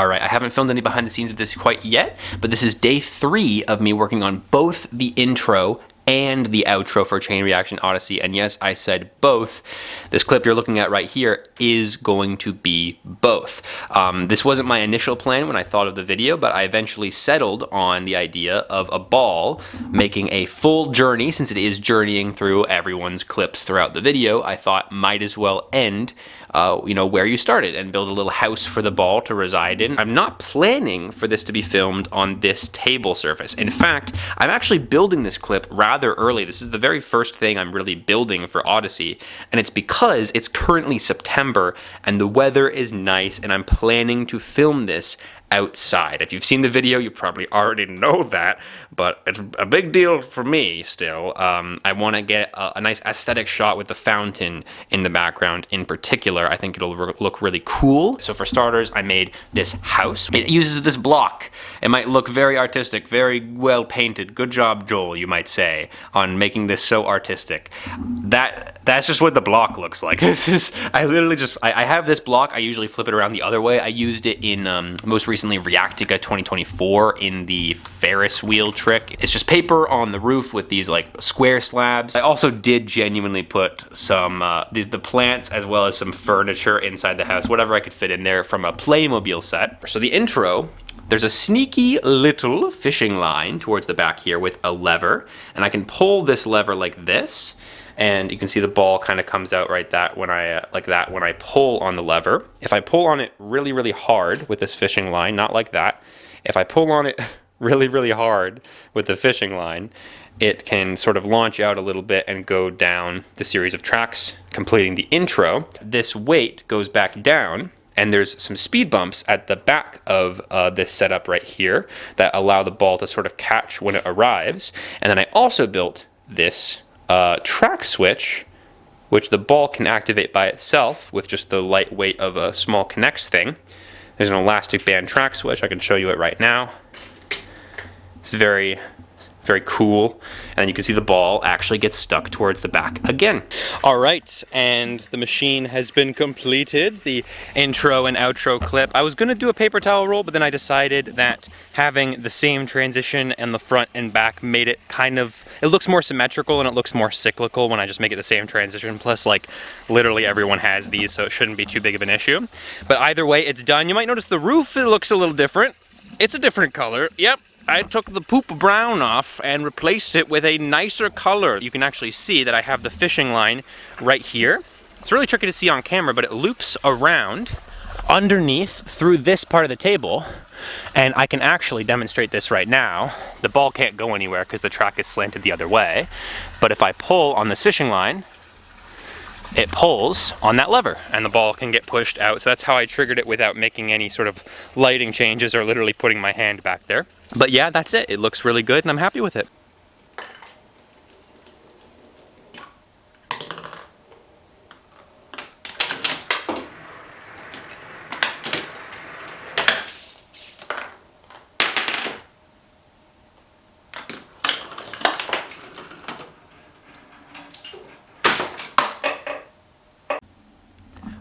All right, I haven't filmed any behind the scenes of this quite yet, but this is day 3 of me working on both the intro and the outro for Chain Reaction Odyssey, and yes, I said both. This clip you're looking at right here is going to be both. This wasn't my initial plan when I thought of the video, but I eventually settled on the idea of a ball making a full journey. Since it is journeying through everyone's clips throughout the video, I thought might as well end where you started and build a little house for the ball to reside in. I'm not planning for this to be filmed on this table surface. In fact, I'm actually building this clip rather early. This is the very first thing I'm really building for Odyssey, and it's because it's currently September and the weather is nice, and I'm planning to film this outside. If you've seen the video, you probably already know that, but it's a big deal for me still. I want to get a nice aesthetic shot with the fountain in the background in particular. I think it'll look really cool. So for starters, I made this house. It uses this block. It might look very artistic, very well painted. Good job, Joel, you might say, on making this so artistic. That's just what the block looks like. I have this block. I usually flip it around the other way. I used it in most recently Reactica 2024 in the Ferris wheel trick. It's just paper on the roof with these like square slabs. I also did genuinely put some the plants as well as some furniture inside the house, whatever I could fit in there from a Playmobil set. So the intro, there's a sneaky little fishing line towards the back here with a lever, and I can pull this lever like this, and you can see the ball kind of comes out right when I pull on the lever. If I pull on it really, really hard with this fishing line, not like that, if I pull on it really, really hard with the fishing line, it can sort of launch out a little bit and go down the series of tracks, completing the intro. This weight goes back down, and there's some speed bumps at the back of this setup right here that allow the ball to sort of catch when it arrives. And then I also built this track switch, which the ball can activate by itself with just the light weight of a small Connects thing. There's an elastic band track switch. I can show you it right now. It's very, very cool. And you can see the ball actually gets stuck towards the back again. All right, and the machine has been completed, the intro and outro clip. I was gonna do a paper towel roll, but then I decided that having the same transition in the front and back made it it looks more symmetrical and it looks more cyclical when I just make it the same transition. Plus, like, literally everyone has these, so it shouldn't be too big of an issue. But either way, it's done. You might notice the roof, it looks a little different. It's a different color. Yep. I took the poop brown off and replaced it with a nicer color. You can actually see that I have the fishing line right here. It's really tricky to see on camera, but it loops around underneath through this part of the table, and I can actually demonstrate this right now. The ball can't go anywhere because the track is slanted the other way, but if I pull on this fishing line, it pulls on that lever and the ball can get pushed out. So that's how I triggered it without making any sort of lighting changes or literally putting my hand back there. But yeah, that's it. It looks really good and I'm happy with it.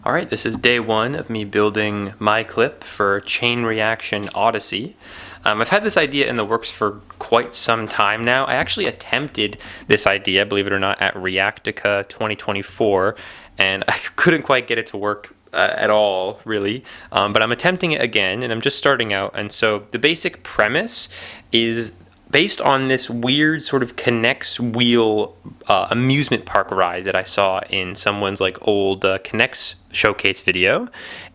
All right, this is day 1 of me building my clip for Chain Reaction Odyssey. I've had this idea in the works for quite some time now. I actually attempted this idea, believe it or not, at Reactica 2024, and I couldn't quite get it to work at all, really. But I'm attempting it again, and I'm just starting out. And so the basic premise is based on this weird sort of Connects wheel amusement park ride that I saw in someone's like old Connects showcase video,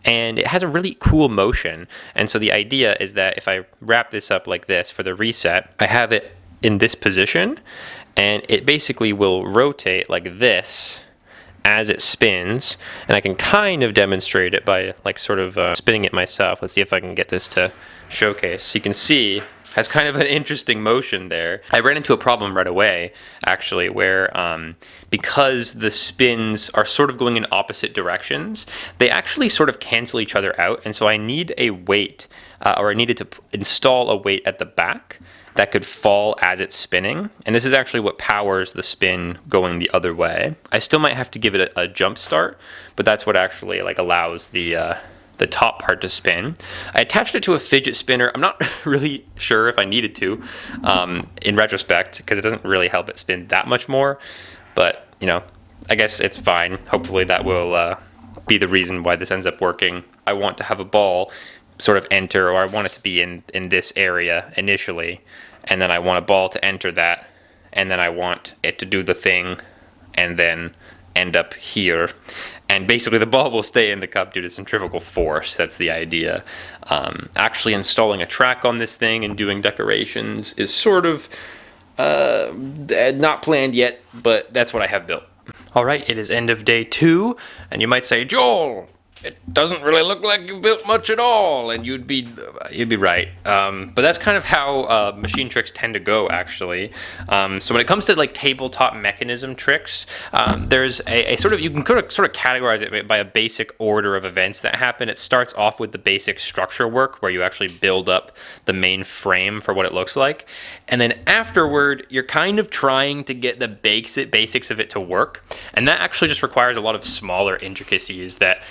and it has a really cool motion. And so the idea is that if I wrap this up like this for the reset, I have it in this position, and it basically will rotate like this as it spins, and I can kind of demonstrate it by like sort of spinning it myself. Let's see if I can get this to showcase. So you can see has kind of an interesting motion there. I ran into a problem right away, actually, where because the spins are sort of going in opposite directions, they actually sort of cancel each other out, and so I need a weight, or I needed to install a weight at the back that could fall as it's spinning, and this is actually what powers the spin going the other way. I still might have to give it a jump start, but that's what actually like allows the the top part to spin. I attached it to a fidget spinner. I'm not really sure if I needed to in retrospect, because it doesn't really help it spin that much more. But, you know, I guess it's fine. Hopefully that will be the reason why this ends up working. I want to have a ball sort of enter, or I want it to be in this area initially, and then I want a ball to enter that, and then I want it to do the thing and then end up here. And basically the ball will stay in the cup due to centrifugal force. That's the idea. Actually installing a track on this thing and doing decorations is sort of not planned yet, but that's what I have built. All right, it is end of day 2, and you might say, Joel, it doesn't really look like you built much at all, and you'd be right. But that's kind of how machine tricks tend to go, actually. So when it comes to like tabletop mechanism tricks, there's a sort of, you can sort of categorize it by a basic order of events that happen. It starts off with the basic structure work, where you actually build up the main frame for what it looks like, and then afterward, you're kind of trying to get the basics of it to work, and that actually just requires a lot of smaller intricacies that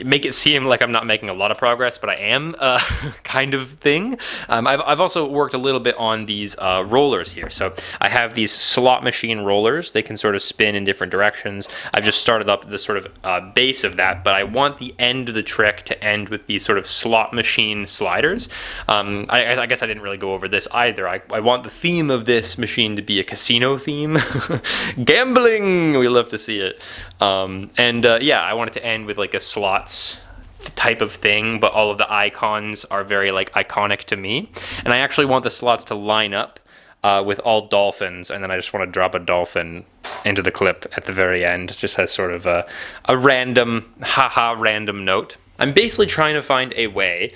make it seem like I'm not making a lot of progress, but I am, kind of thing. I've also worked a little bit on these rollers here. So I have these slot machine rollers. They can sort of spin in different directions. I've just started up the sort of base of that, but I want the end of the trick to end with these sort of slot machine sliders. I guess I didn't really go over this either. I want the theme of this machine to be a casino theme. Gambling! We love to see it. Yeah, I want it to end with like a slots type of thing, but all of the icons are very like iconic to me. And I actually want the slots to line up with all dolphins, and then I just want to drop a dolphin into the clip at the very end, just as sort of a random, random note. I'm basically trying to find a way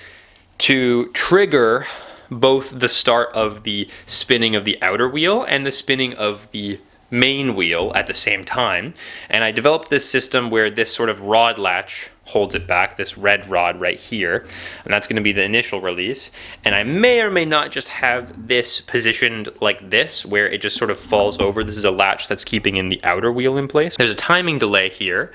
to trigger both the start of the spinning of the outer wheel and the spinning of the main wheel at the same time. And I developed this system where this sort of rod latch holds it back, this red rod right here, and that's going to be the initial release. And I may or may not just have this positioned like this, where it just sort of falls over. This is a latch that's keeping in the outer wheel in place. There's a timing delay here,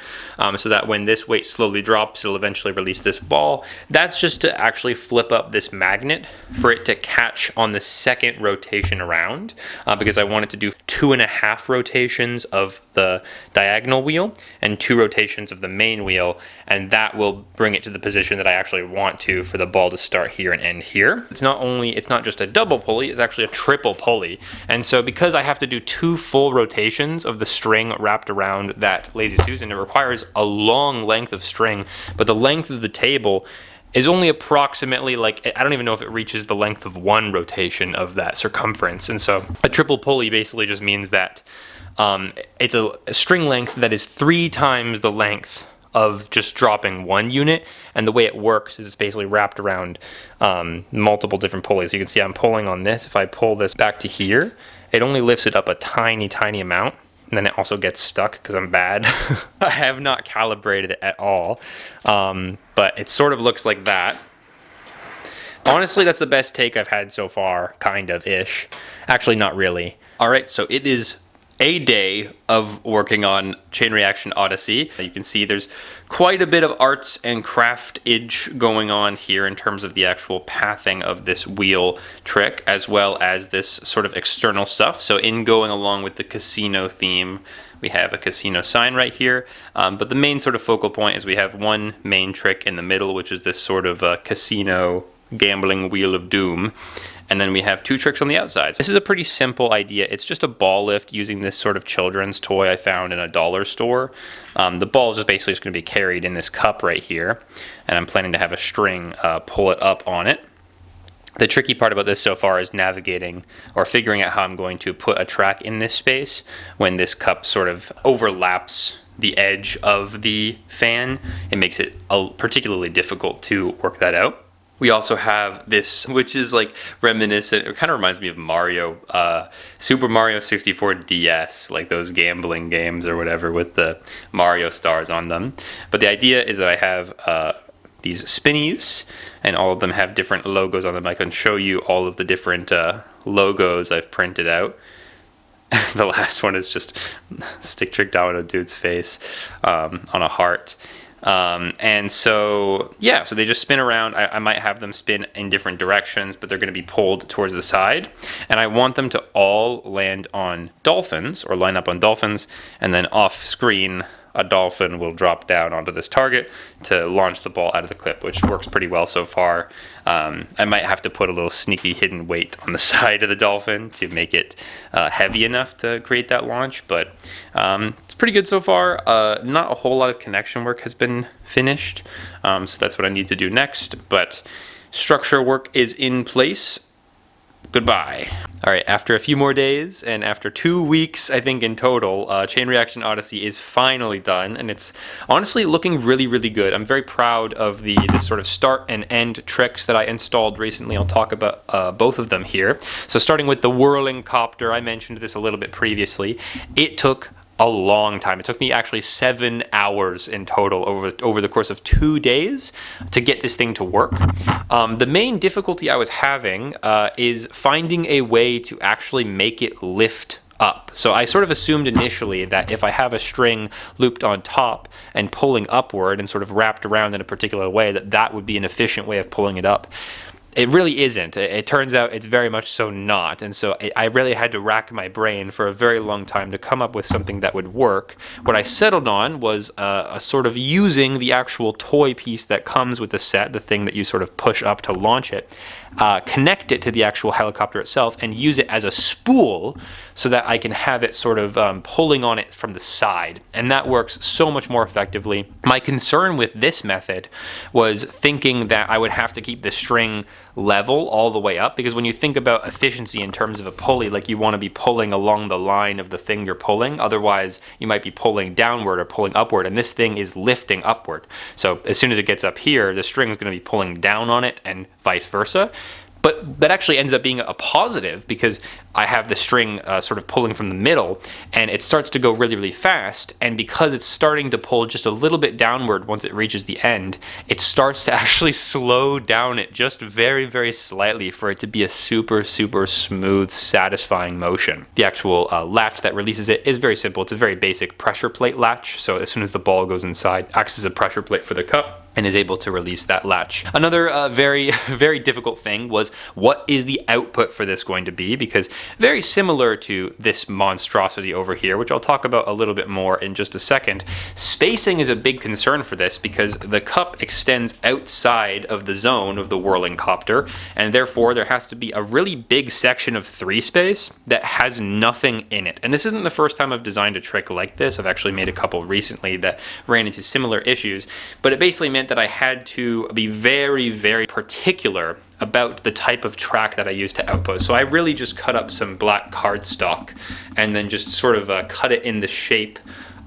so that when this weight slowly drops, it'll eventually release this ball. That's just to actually flip up this magnet for it to catch on the second rotation around, because I want it to do 2.5 rotations of the diagonal wheel and 2 rotations of the main wheel, and that will bring it to the position that I actually want to for the ball to start here and end here. It's not just a double pulley, it's actually a triple pulley. And so because I have to do 2 full rotations of the string wrapped around that Lazy Susan, it requires a long length of string, but the length of the table is only approximately, like, I don't even know if it reaches the length of 1 rotation of that circumference. And so a triple pulley basically just means that it's a string length that is 3 times the length of just dropping 1 unit, and the way it works is it's basically wrapped around multiple different pulleys. You can see I'm pulling on this. If I pull this back to here, it only lifts it up a tiny amount, and then it also gets stuck because I'm bad. I have not calibrated it at all, but it sort of looks like that. Honestly, that's the best take I've had so far, kind of ish. Actually, not really. All right, so it is a day of working on Chain Reaction Odyssey. You can see there's quite a bit of arts and craftage going on here in terms of the actual pathing of this wheel trick, as well as this sort of external stuff. So in going along with the casino theme, we have a casino sign right here, but the main sort of focal point is we have one main trick in the middle, which is this sort of casino gambling wheel of doom. And then we have 2 tricks on the outside. This is a pretty simple idea. It's just a ball lift using this sort of children's toy I found in a dollar store. The ball is just basically just going to be carried in this cup right here, and I'm planning to have a string pull it up on it. The tricky part about this so far is navigating or figuring out how I'm going to put a track in this space when this cup sort of overlaps the edge of the fan. It makes it particularly difficult to work that out. We also have this, which is like reminiscent, it kind of reminds me of Mario, Super Mario 64 DS, like those gambling games or whatever with the Mario stars on them. But the idea is that I have these spinnies, and all of them have different logos on them. I can show you all of the different logos I've printed out. The last one is just stick trick domino dude's face on a heart. And so, yeah, so they just spin around. I might have them spin in different directions, but they're going to be pulled towards the side. And I want them to all land on dolphins, or line up on dolphins, and then off screen, a dolphin will drop down onto this target to launch the ball out of the clip, which works pretty well so far. I might have to put a little sneaky hidden weight on the side of the dolphin to make it heavy enough to create that launch, but it's pretty good so far. Not a whole lot of connection work has been finished, so that's what I need to do next, but structure work is in place. Goodbye. All right, after a few more days and after 2 weeks, I think in total, Chain Reaction Odyssey is finally done, and it's honestly looking really, really good. I'm very proud of the sort of start and end tricks that I installed recently. I'll talk about both of them here. So starting with the whirling copter, I mentioned this a little bit previously. It took a long time. It took me actually 7 hours in total over the course of 2 days to get this thing to work. The main difficulty I was having is finding a way to actually make it lift up. So I sort of assumed initially that if I have a string looped on top and pulling upward and sort of wrapped around in a particular way, that would be an efficient way of pulling it up. It really isn't. It turns out it's very much so not. And so I really had to rack my brain for a very long time to come up with something that would work. What I settled on was a sort of using the actual toy piece that comes with the set, the thing that you sort of push up to launch it, connect it to the actual helicopter itself and use it as a spool so that I can have it sort of pulling on it from the side. And that works so much more effectively. My concern with this method was thinking that I would have to keep the string level all the way up, because when you think about efficiency in terms of a pulley, like you want to be pulling along the line of the thing you're pulling, otherwise you might be pulling downward or pulling upward, and this thing is lifting upward. So as soon as it gets up here, the string is going to be pulling down on it and vice versa. But that actually ends up being a positive, because I have the string sort of pulling from the middle, and it starts to go really, really fast. And because it's starting to pull just a little bit downward once it reaches the end, it starts to actually slow down it just very, very slightly for it to be a super, super smooth, satisfying motion. The actual latch that releases it is very simple. It's a very basic pressure plate latch. So as soon as the ball goes inside, acts as a pressure plate for the cup and is able to release that latch. Another very, very difficult thing was, what is the output for this going to be? Because very similar to this monstrosity over here, which I'll talk about a little bit more in just a second, spacing is a big concern for this because the cup extends outside of the zone of the whirling copter, and therefore there has to be a really big section of 3 space that has nothing in it. And this isn't the first time I've designed a trick like this. I've actually made a couple recently that ran into similar issues, but it basically meant that I had to be very, very particular about the type of track that I use to output. So I really just cut up some black cardstock and then just sort of cut it in the shape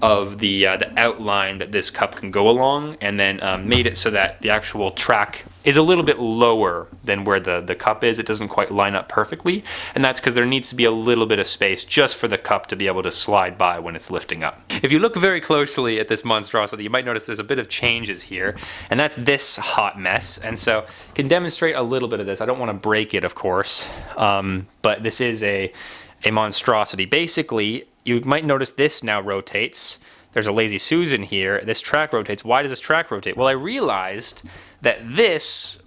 of the outline that this cup can go along, and then made it so that the actual track is a little bit lower than where the cup is. It doesn't quite line up perfectly, and that's because there needs to be a little bit of space just for the cup to be able to slide by when it's lifting up. If you look very closely at this monstrosity, you might notice there's a bit of changes here, and that's this hot mess. And so I can demonstrate a little bit of this. I don't want to break it, of course, but this is a monstrosity. Basically, you might notice this now rotates. There's a Lazy Susan here. This track rotates. Why does this track rotate? Well, I realized that this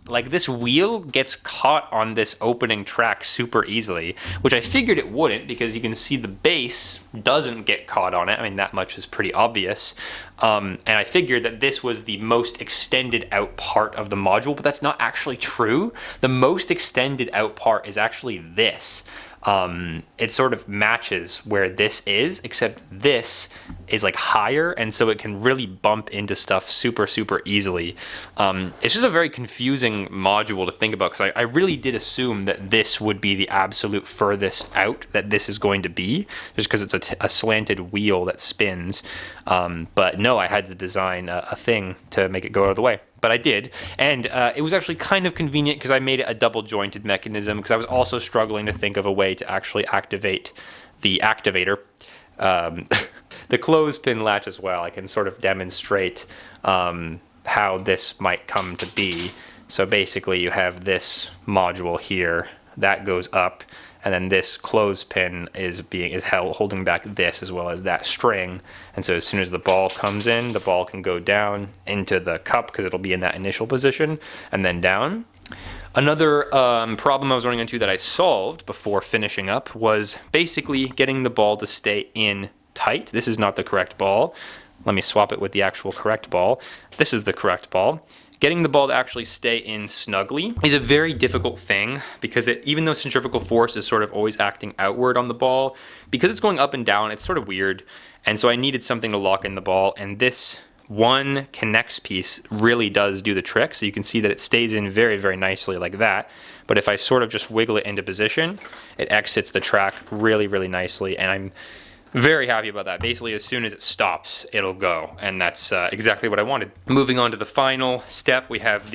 wheel gets caught on this opening track super easily, which I figured it wouldn't, because you can see the base doesn't get caught on it. I mean, that much is pretty obvious. And I figured that this was the most extended out part of the module, but that's not actually true. The most extended out part is actually this. It sort of matches where this is, except this is like higher, and so it can really bump into stuff super, super easily. It's just a very confusing module to think about, because I really did assume that this would be the absolute furthest out that this is going to be, just because it's a slanted wheel that spins. But no, I had to design a thing to make it go out of the way. But I did, and it was actually kind of convenient because I made it a double jointed mechanism, because I was also struggling to think of a way to actually activate the activator. The clothespin latch as well, I can sort of demonstrate how this might come to be. So basically you have this module here that goes up, and then this clothespin is holding back this as well as that string. And so as soon as the ball comes in, the ball can go down into the cup because it'll be in that initial position, and then down. Another problem I was running into that I solved before finishing up was basically getting the ball to stay in tight. This is not the correct ball. Let me swap it with the actual correct ball. This is the correct ball. Getting the ball to actually stay in snugly is a very difficult thing because even though centrifugal force is sort of always acting outward on the ball, because it's going up and down, it's sort of weird. And so I needed something to lock in the ball, and this one connects piece really does do the trick. So you can see that it stays in very, very nicely like that. But if I sort of just wiggle it into position, it exits the track really, really nicely. And I'm very happy about that. Basically, as soon as it stops, it'll go. And that's exactly what I wanted. Moving on to the final step, we have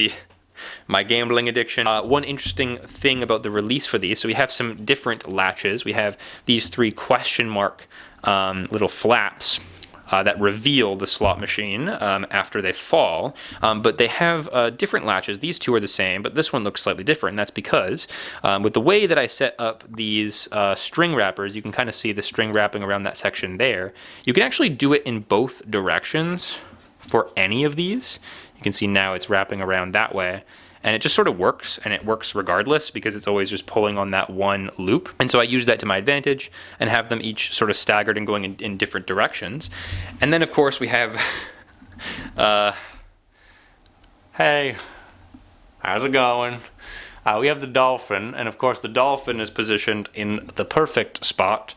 my gambling addiction. One interesting thing about the release for these, so we have some different latches. We have these 3 question mark little flaps that reveal the slot machine after they fall, but they have different latches. These 2 are the same, but this one looks slightly different, and that's because with the way that I set up these string wrappers, you can kind of see the string wrapping around that section there. You can actually do it in both directions for any of these. You can see now it's wrapping around that way, and it just sort of works, and it works regardless because it's always just pulling on that one loop. And so I use that to my advantage and have them each sort of staggered and going in different directions. And then of course we have, hey, how's it going? We have the dolphin, and of course the dolphin is positioned in the perfect spot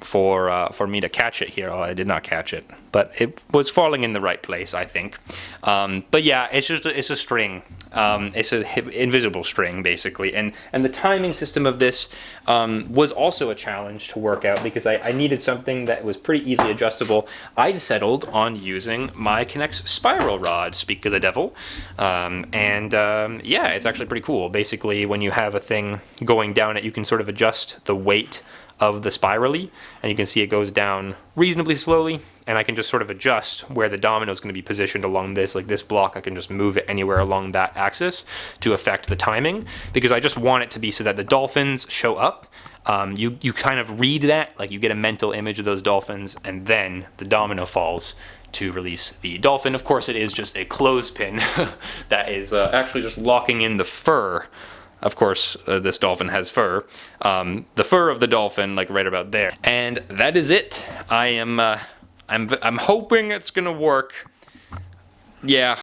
for me to catch it here. Oh, I did not catch it, but it was falling in the right place, I think. But yeah, it's a string. It's an invisible string, basically, and the timing system of this was also a challenge to work out because I needed something that was pretty easily adjustable. I settled on using my K'NEX spiral rod, speak of the devil, yeah, it's actually pretty cool. Basically, when you have a thing going down it, you can sort of adjust the weight of the spirally, and you can see it goes down reasonably slowly, and I can just sort of adjust where the domino is going to be positioned along this, like this block. I can just move it anywhere along that axis to affect the timing, because I just want it to be so that the dolphins show up. You kind of read that, like you get a mental image of those dolphins, and then the domino falls to release the dolphin. Of course, it is just a clothespin that is actually just locking in the fur. Of course, this dolphin has fur. The fur of the dolphin, like right about there. And that is it. I'm hoping it's gonna work. Yeah,